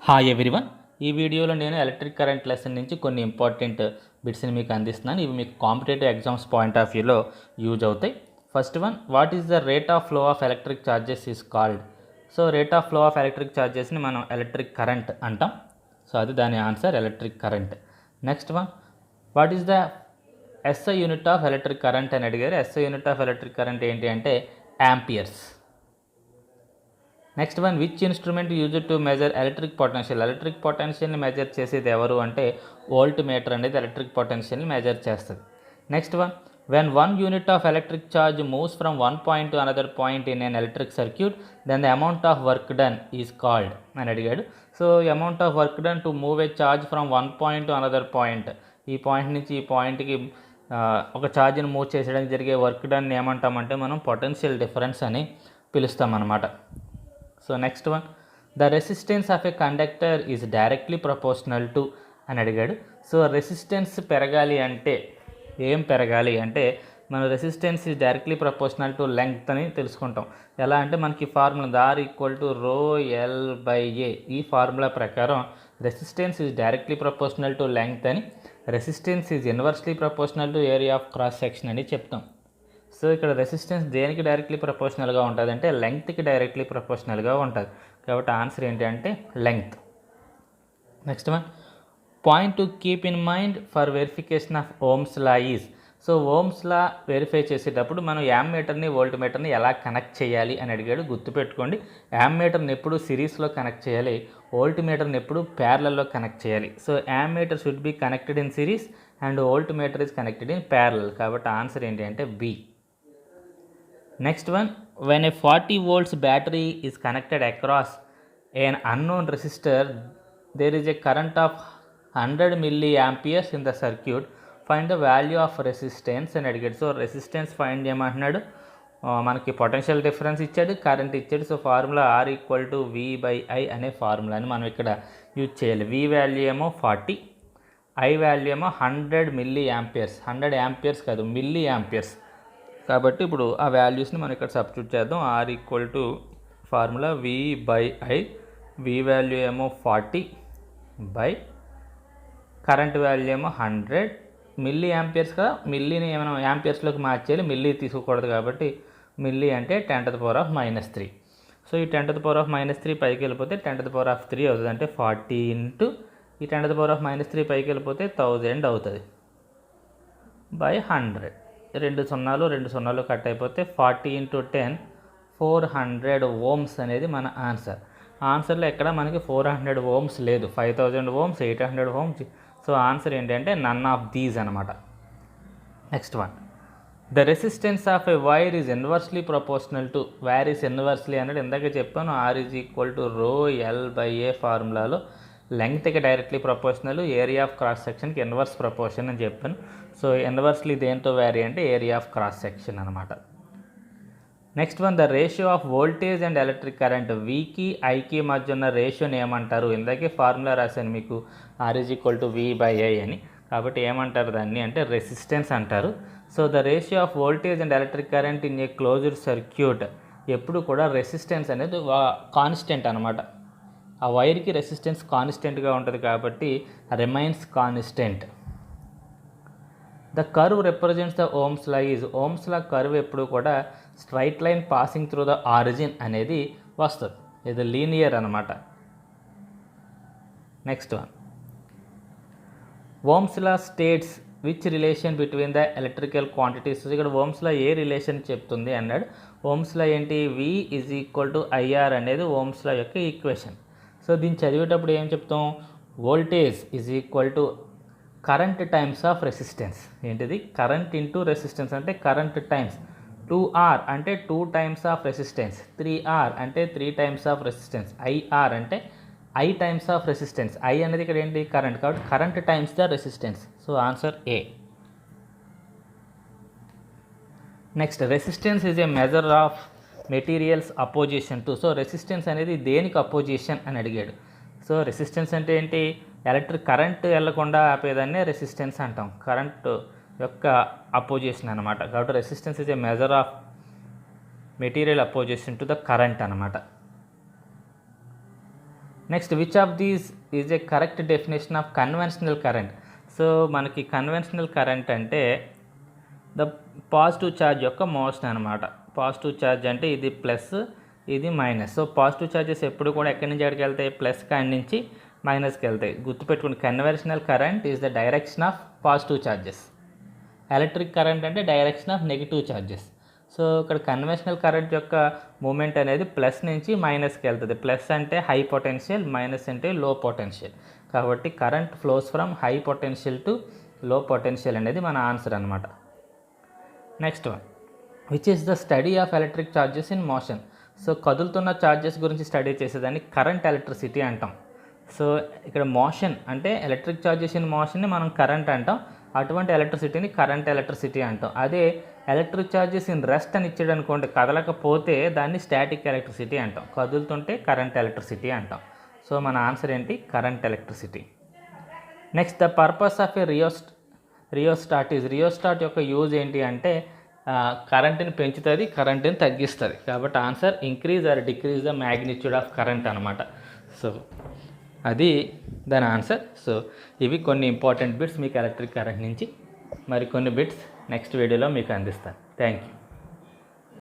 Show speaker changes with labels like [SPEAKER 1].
[SPEAKER 1] Hi everyone. ఈ వీడియోలో నేను ఎలక్ట్రిక్ కరెంట్ లెసన్ నుంచి కొన్ని ఇంపార్టెంట్ బిట్స్ని మీకు అందిస్తున్నాను. ఇవి మీకు కాంపిటేటివ్ ఎగ్జామ్స్ పాయింట్ ఆఫ్ వ్యూలో యూజ్ అవుతాయి. First one, what is the rate of flow of electric charges is called? So rate of flow of electric ఛార్జెస్ని మనం ఎలక్ట్రిక్ కరెంట్ అంటాం. సో అది దాని answer, electric current. Next one, what is the SI unit of electric current అని అడిగారు. SI unit of electric current ఏంటి అంటే amperes. Next one, which instrument use to measure electric potential? Electric పొటెన్షియల్ని measure చేసేది ఎవరు అంటే వోల్ట్ మీటర్ అనేది electric పొటెన్షియల్ని మెజర్ చేస్తుంది. Next one, when one unit of electric charge moves from one point to another point in an electric circuit then the amount of work done is called అని అడిగాడు. So amount of work done to move a charge from one point to another point, ఈ point నుంచి ఈ పాయింట్కి ఒక ఛార్జ్ని move చేసేయడానికి జరిగే work done ఏమంటామంటే మనం పొటెన్షియల్ డిఫరెన్స్ అని పిలుస్తాం అన్నమాట. So next one, the resistance of A conductor is directly proportional to అని అడిగాడు. సో రెసిస్టెన్స్ పెరగాలి అంటే ఏం పెరగాలి అంటే మన resistance is directly proportional to length అని తెలుసుకుంటాం. ఎలా అంటే మనకి formula R equal to rho L by A, ఈ ఫార్ములా ప్రకారం resistance is directly proportional to length అని, resistance is inversely proportional to area of cross section అని చెప్తాం. సో ఇక్కడ రెసిస్టెన్స్ దేనికి డైరెక్ట్లీ ప్రపోర్షనల్గా ఉంటుంది అంటే లెంగ్త్కి డైరెక్ట్లీ ప్రపోర్షనల్గా ఉంటుంది. కాబట్టి ఆన్సర్ ఏంటి అంటే length. Next one, point to keep in mind for verification of Ohm's law is. So Ohm's law verify చేసేటప్పుడు మనం యామ్ మీటర్ని వోల్ట్ మీటర్ని ఎలా కనెక్ట్ చేయాలి అని అడిగాడు. గుర్తుపెట్టుకోండి, యామ్ మీటర్ని ఎప్పుడు సిరీస్లో కనెక్ట్ చేయాలి, వోల్ట్ మీటర్ని ఎప్పుడు ప్యారలల్లో కనెక్ట్ చేయాలి. So ammeter should be connected in series and volt meter is connected in parallel. కాబట్టి ఆన్సర్ ఏంటి అంటే B. Next one, when a 40 volts battery is connected across an unknown resistor, there is a current of 100 milliamperes in the circuit. Find the value of resistance అని అడిగాడు. So resistance find చేయమంటున్నాడు. మనకి potential difference ఇచ్చాడు, current ఇచ్చాడు. So formula R equal to V by I అనే ఫార్ములాని మనం ఇక్కడ యూజ్ చేయాలి. వి వాల్యూ ఏమో 40, ఐ వాల్యూ ఏమో 100 మిల్లీ యాంపియర్స్. 100 యాంపియర్స్ కాదు, మిల్లీ యాంపియర్స్. కాబట్టి ఇప్పుడు ఆ వాల్యూస్ని మనం ఇక్కడ సబ్స్టిట్యూట్ చేద్దాం. R equal to formula V by I, V value ఏమో 40 బై కరెంట్ వాల్యూ ఏమో 100 మిల్లీ యాంపియర్స్ కదా. మిల్లీని ఏమైనా యాంపియర్స్లోకి మార్చేయాలి, మిల్లీ తీసుకోకూడదు. కాబట్టి మిల్లీ అంటే 10⁻³ సో ఈ 10⁻³ పైకి వెళ్ళిపోతే 10⁻³ అవుతుంది. అంటే 40 ఇంటూ ఈ 10⁻³ పైకి వెళ్ళిపోతే 1000 అవుతుంది బై 100. 2 సున్నాలు కట్ అయిపోతే 40 ఇంటూ 10 400 ఓమ్స్ అనేది మన ఆన్సర్. ఆన్సర్లో ఎక్కడ మనకి 400 ఓమ్స్ లేదు, 5000 ఓమ్స్, 800 ఓమ్స్. సో ఆన్సర్ ఏంటంటే నన్ ఆఫ్ దీస్ అనమాట. Next one, the resistance of a wire is inversely proportional to, wire is inversely అనేది ఇందాక చెప్పాను. R is equal to rho L by A ఫార్ములాలో లెంగ్త్కి directly proportional, area of cross సెక్షన్కి inverse proportion అని చెప్పాను. So inversely దేంతో vary అంటే ఏరియా ఆఫ్ క్రాస్ సెక్షన్ అనమాట. Next one, the ratio of voltage and electric current, వికి ఐకి మధ్య ఉన్న రేషియోని ఏమంటారు? ఇందాకే ఫార్ములా రాశాను మీకు, R is equal to V by I అని. కాబట్టి ఏమంటారు దాన్ని అంటే రెసిస్టెన్స్ అంటారు. So the ratio of voltage and electric current in a closed circuit, ఎప్పుడు కూడా రెసిస్టెన్స్ అనేది కాన్స్టెంట్ అనమాట. ఆ వైర్కి రెసిస్టెన్స్ కాన్స్టెంట్గా ఉంటుంది కాబట్టి remains constant. The curve represents the Ohm's law is, Ohm's law curve ఎప్పుడు కూడా straight line passing through the origin అనేది వస్తుంది. ఇది లీనియర్ అనమాట. Next one, Ohm's law states which relation between the electrical quantities. ఇక్కడ ఓమ్స్ లా ఏ relation చెప్తుంది అన్నాడు. ఓమ్స్ లా ఏంటి? V is equal to IR అనేది ఓమ్స్ లా యొక్క ఈక్వేషన్. సో దీన్ని చదివేటప్పుడు ఏం చెప్తాం? Voltage is equal to current times of resistance. ఏంటిది? కరెంట్ ఇంటూ రెసిస్టెన్స్ అంటే కరెంట్ టైమ్స్. 2R అంటే 2 టైమ్స్ ఆఫ్ రెసిస్టెన్స్, 3R అంటే 3 టైమ్స్ ఆఫ్ రెసిస్టెన్స్, IR అంటే I times of resistance. I అనేది ఇక్కడ ఏంటి? కరెంట్. కాబట్టి current times the resistance. So answer A. Next, resistance is a measure of materials opposition to. So resistance అనేది దేనికి opposition అని అడిగాడు. సో రెసిస్టెన్స్ అంటే ఏంటి? ఎలక్ట్రిక్ కరెంట్ వెళ్లకుండా ఆపేదాన్నే రెసిస్టెన్స్ అంటాం, కరెంట్ యొక్క అపోజిషన్ అనమాట. కాబట్టి resistance is a measure of material opposition to the current అనమాట. Next which of these is a correct definition of conventional current. So మనకి కన్వెన్షనల్ కరెంట్ అంటే ద పాజిటివ్ ఛార్జ్ యొక్క మోషన్ అనమాట. Positive charge అంటే ఇది plus, ఇది minus. So positive charges ఎప్పుడు కూడా ఎక్కడి నుంచి ఎక్కడికి వెళ్తాయి? ప్లస్ కాడి నుంచి మైనస్కి వెళ్తాయి. గుర్తుపెట్టుకుని conventional current is the direction of positive charges. Electric current అంటే direction of negative charges. So ఇక్కడ కన్వెన్షనల్ కరెంట్ యొక్క మూమెంట్ అనేది ప్లస్ నుంచి మైనస్కి వెళ్తుంది. ప్లస్ అంటే హై పొటెన్షియల్, మైనస్ అంటే లో పొటెన్షియల్. కాబట్టి current flows from high potential to లో పొటెన్షియల్ అనేది మన ఆన్సర్ అనమాట. Next one, which is the study of electric charges in motion. So కదులుతున్న ఛార్జెస్ గురించి స్టడీ చేసేదాన్ని కరెంట్ ఎలక్ట్రిసిటీ అంటాం. సో ఇక్కడ మోషన్ అంటే ఎలక్ట్రిక్ ఛార్జెస్ ఇన్ మోషన్ని మనం కరెంట్ అంటాం. అటువంటి ఎలక్ట్రిసిటీని కరెంట్ ఎలక్ట్రిసిటీ అంటాం. అదే ఎలక్ట్రిక్ ఛార్జెస్ ఇన్ రెస్ట్ అని ఇచ్చాడు అనుకోండి, కదలకపోతే దాన్ని స్టాటిక్ ఎలక్ట్రిసిటీ అంటాం. కదులుతుంటే కరెంట్ ఎలక్ట్రిసిటీ అంటాం. సో మన ఆన్సర్ ఏంటి? Current electricity. Next, the purpose of A rheostat is. Rheostat యొక్క యూజ్ ఏంటి అంటే కరెంట్ని పెంచుతుంది, కరెంట్ని తగ్గిస్తుంది. కాబట్టి answer increase or decrease the magnitude of current అనమాట. సో అది దాని ఆన్సర్. సో ఇవి కొన్ని ఇంపార్టెంట్ బిట్స్ మీకు ఎలక్ట్రిక్ కరెంట్ నుంచి. మరి కొన్ని బిట్స్ నెక్స్ట్ వీడియోలో మీకు అందిస్తాను. Thank you.